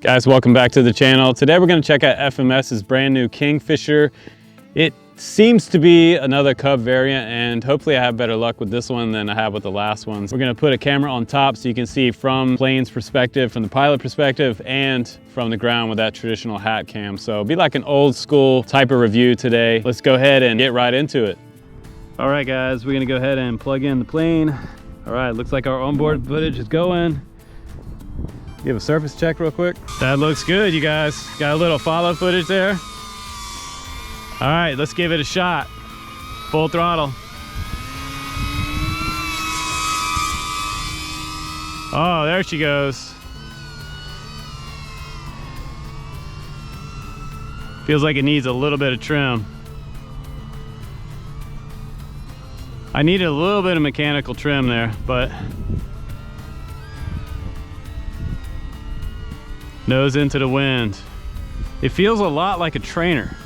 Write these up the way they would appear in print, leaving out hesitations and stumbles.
Guys, welcome back to the channel. Today we're going to check out FMS's brand new Kingfisher. It seems to be another Cub variant, and hopefully I have better luck with this one than I have with the last ones. We're going to put a camera on top so you can see from plane's perspective, from the pilot perspective, and from the ground with that traditional hat cam. So it'll be like an old school type of review today. Let's go ahead and get right into it. All right, guys, we're going to go ahead and plug in the plane. All right, looks like our onboard footage is going. Give a surface check real quick. That looks good, you guys. Got a little follow footage there. All right, let's give it a shot. Full throttle. Oh, there she goes. Feels like it needs a little bit of trim. I needed a little bit of mechanical trim there, but nose into the wind. It feels a lot like a trainer.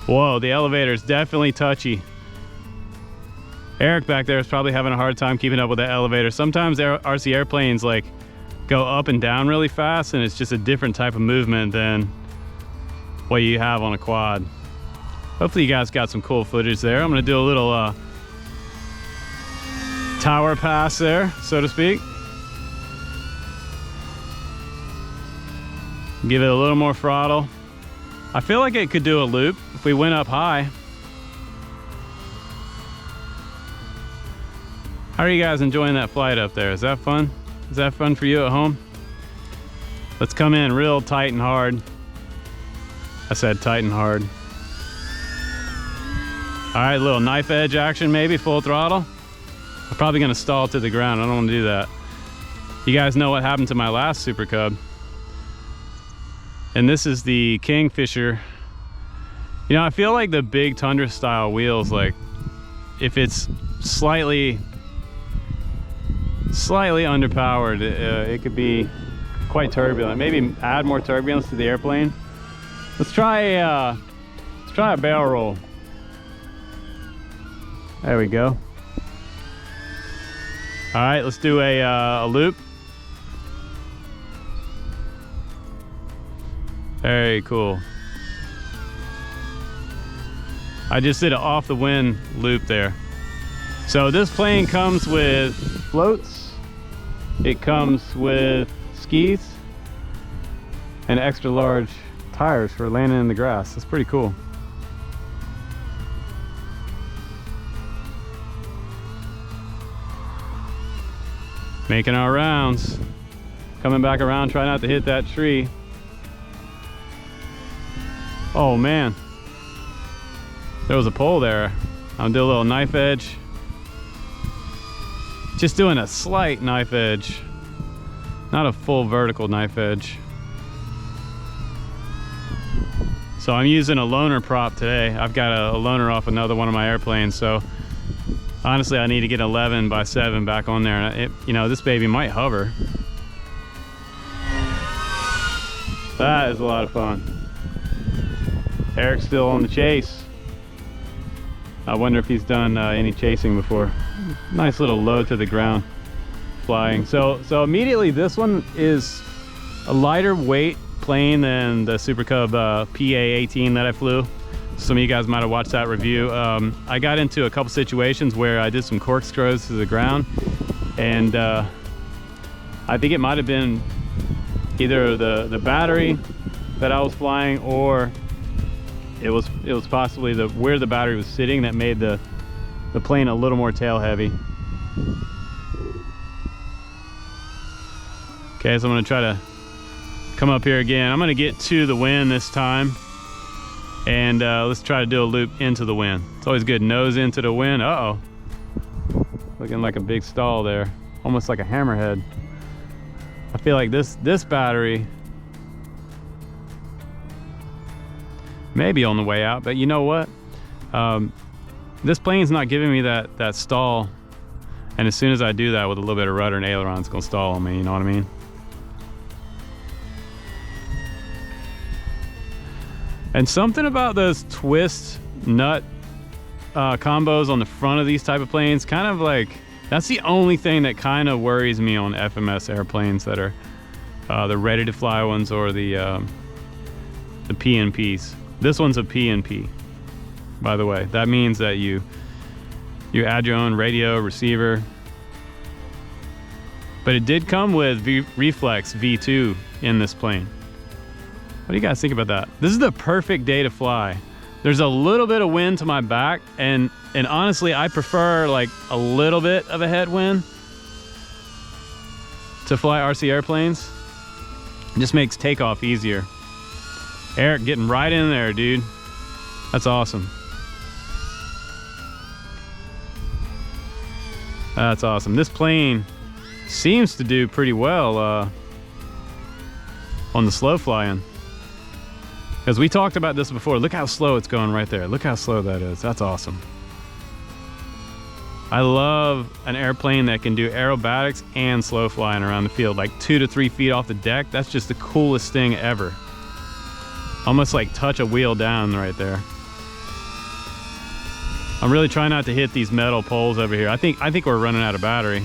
Whoa, the elevator is definitely touchy. Eric back there is probably having a hard time keeping up with that elevator. Sometimes RC airplanes like go up and down really fast, and it's just a different type of movement than what you have on a quad. Hopefully you guys got some cool footage there. I'm gonna do a little tower pass there, so to speak. Give it a little more throttle. I feel like it could do a loop if we went up high. How are you guys enjoying that flight up there? Is that fun? Is that fun for you at home? Let's come in real tight and hard. I said tight and hard. All right, a little knife edge action maybe, full throttle. I'm probably gonna stall to the ground. I don't wanna do that. You guys know what happened to my last Super Cub. And this is the Kingfisher. You know, I feel like the big Tundra style wheels, like if it's slightly underpowered, it could be quite turbulent. Maybe add more turbulence to the airplane. Let's try a barrel roll. There we go. All right, let's do a loop. Very cool. I just did an off the wind loop there. So this plane comes with floats. It comes with skis and extra large tires for landing in the grass. That's pretty cool. Making our rounds. Coming back around, try not to hit that tree. Oh man, there was a pole there. I'll do a little knife edge. Just doing a slight knife edge, not a full vertical knife edge. So I'm using a loaner prop today. I've got a loaner off another one of my airplanes, so honestly I need to get 11x7 back on there. You know, this baby might hover. That is a lot of fun. Eric's still on the chase. I wonder if he's done any chasing before. Nice little low to the ground flying. So immediately this one is a lighter weight plane than the Super Cub PA-18 that I flew. Some of you guys might have watched that review. I got into a couple situations where I did some corkscrews to the ground, and I think it might have been either the battery that I was flying, or it was possibly where the battery was sitting that made the plane a little more tail heavy. Okay, so I'm gonna try to come up here again. I'm gonna get to the wind this time, and let's try to do a loop into the wind. It's always good, nose into the wind. Uh-oh, looking like a big stall there, almost like a hammerhead. I feel like this battery maybe on the way out, but you know what? This plane's not giving me that stall, and as soon as I do that with a little bit of rudder and aileron, it's gonna stall on me, you know what I mean? And something about those twist nut combos on the front of these type of planes kind of like That's the only thing that kind of worries me on FMS airplanes that are the ready to fly ones or the PNPs. This one's a PNP, by the way. That means that you add your own radio receiver. But it did come with Reflex V2 in this plane. What do you guys think about that? This is the perfect day to fly. There's a little bit of wind to my back, and honestly, I prefer like a little bit of a headwind to fly RC airplanes. It just makes takeoff easier. Eric getting right in there, dude. That's awesome. That's awesome. This plane seems to do pretty well on the slow flying. Because we talked about this before. Look how slow it's going right there. Look how slow that is. That's awesome. I love an airplane that can do aerobatics and slow flying around the field, like 2 to 3 feet off the deck. That's just the coolest thing ever. Almost like touch a wheel down right there. I'm really trying not to hit these metal poles over here. I think we're running out of battery.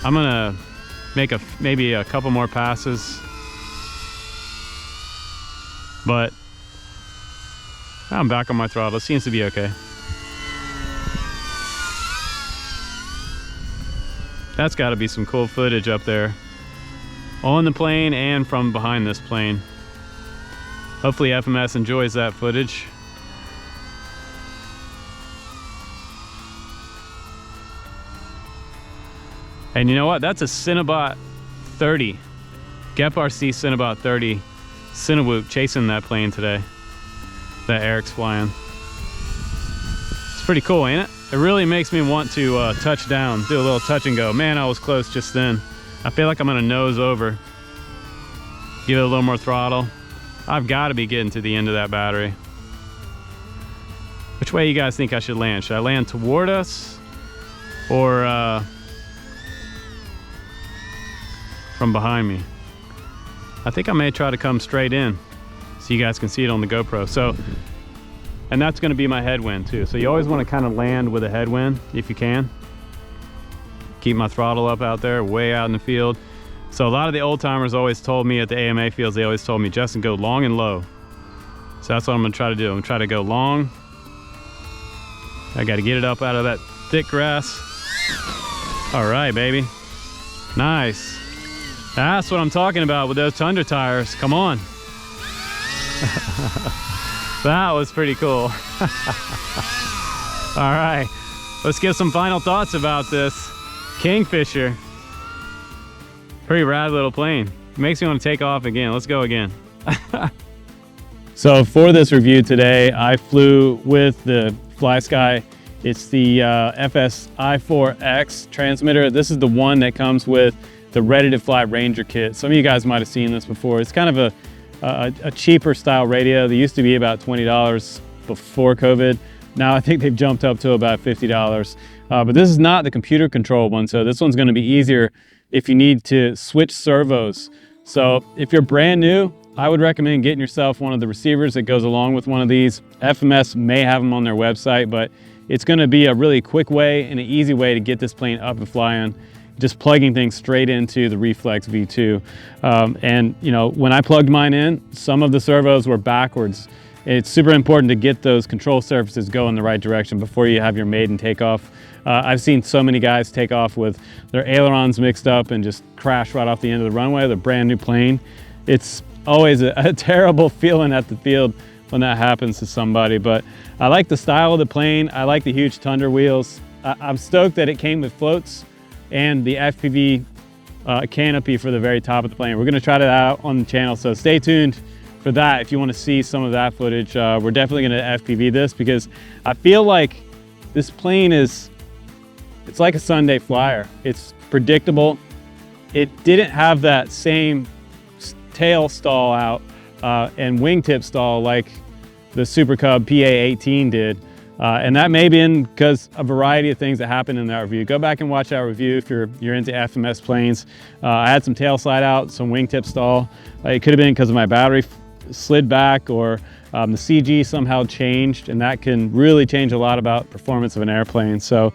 I'm gonna make maybe a couple more passes. But I'm back on my throttle. It seems to be okay. That's got to be some cool footage up there on the plane and from behind this plane. Hopefully FMS enjoys that footage. And you know what? That's a Cinnabot 30. Gep RC Cinnabot 30 Cinewoop chasing that plane today that Eric's flying. It's pretty cool, ain't it? It really makes me want to touch down, do a little touch and go. Man, I was close just then. I feel like I'm gonna nose over. Give it a little more throttle. I've got to be getting to the end of that battery. Which way you guys think I should land? Should I land toward us or from behind me? I think I may try to come straight in so you guys can see it on the GoPro. So, and that's going to be my headwind too. So you always want to kind of land with a headwind if you can. Keep my throttle up out there, way out in the field. So a lot of the old timers always told me at the AMA fields, they always told me, Justin, go long and low. So that's what I'm going to try to do. I'm going to try to go long. I got to get it up out of that thick grass. All right, baby. Nice. That's what I'm talking about with those Tundra tires. Come on. That was pretty cool. All right, let's get some final thoughts about this Kingfisher. Pretty rad little plane. Makes me want to take off again. Let's go again. So for this review today, I flew with the FlySky. It's the FSI4X transmitter. This is the one that comes with the Ready to Fly Ranger kit. Some of you guys might have seen this before. It's kind of a cheaper style radio. They used to be about $20 before COVID. Now I think they've jumped up to about $50. But this is not the computer controlled one, so this one's going to be easier if you need to switch servos. So if you're brand new, I would recommend getting yourself one of the receivers that goes along with one of these. FMS may have them on their website, but it's going to be a really quick way and an easy way to get this plane up and flying. Just plugging things straight into the Reflex V2. And you know, when I plugged mine in, some of the servos were backwards. It's super important to get those control surfaces going the right direction before you have your maiden takeoff. I've seen so many guys take off with their ailerons mixed up and just crash right off the end of the runway with a brand new plane. It's always a terrible feeling at the field when that happens to somebody, but I like the style of the plane. I like the huge Tundra wheels. I'm stoked that it came with floats and the FPV canopy for the very top of the plane. We're gonna try that out on the channel, so stay tuned for that if you wanna see some of that footage. We're definitely gonna FPV this because I feel like this plane it's like a Sunday flyer. It's predictable. It didn't have that same tail stall out and wingtip stall like the Super Cub PA-18 did. And that may be because a variety of things that happened in that review. Go back and watch that review if you're into FMS planes. I had some tail slide out, some wingtip stall. It could have been because of my battery slid back or the CG somehow changed, and that can really change a lot about performance of an airplane. So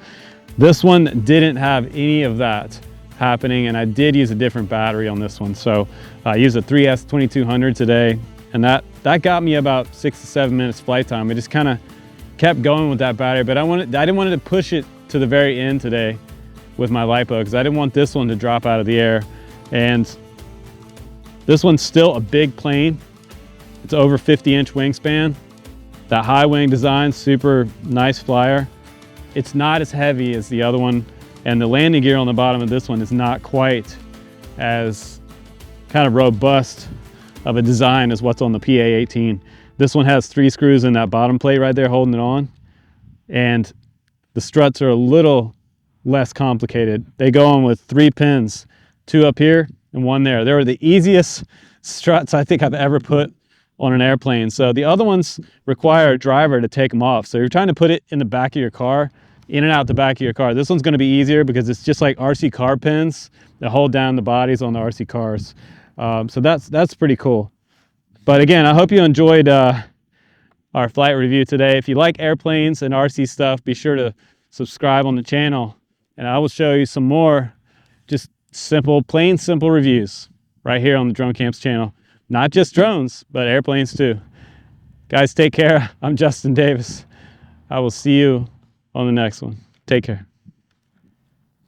This one didn't have any of that happening, and I did use a different battery on this one. So I used a 3S2200 today, and that got me about 6 to 7 minutes flight time. I just kind of kept going with that battery, but I didn't want to push it to the very end today with my LiPo, because I didn't want this one to drop out of the air. And this one's still a big plane. It's over 50-inch wingspan. That high wing design, super nice flyer. It's not as heavy as the other one, and the landing gear on the bottom of this one is not quite as kind of robust of a design as what's on the PA-18. This one has 3 screws in that bottom plate right there holding it on, and the struts are a little less complicated. They go on with 3 pins, 2 up here and 1 there. They were the easiest struts I think I've ever put on an airplane. So the other ones require a driver to take them off. So you're trying to put it in the back of your car, in and out the back of your car. This one's going to be easier because it's just like RC car pins that hold down the bodies on the RC cars. So that's pretty cool. But again, I hope you enjoyed our flight review today. If you like airplanes and RC stuff, be sure to subscribe on the channel, and I will show you some more just simple, plain simple reviews right here on the Drone Camps channel. Not just drones, but airplanes too. Guys, take care. I'm Justin Davis. I will see you on the next one. Take care.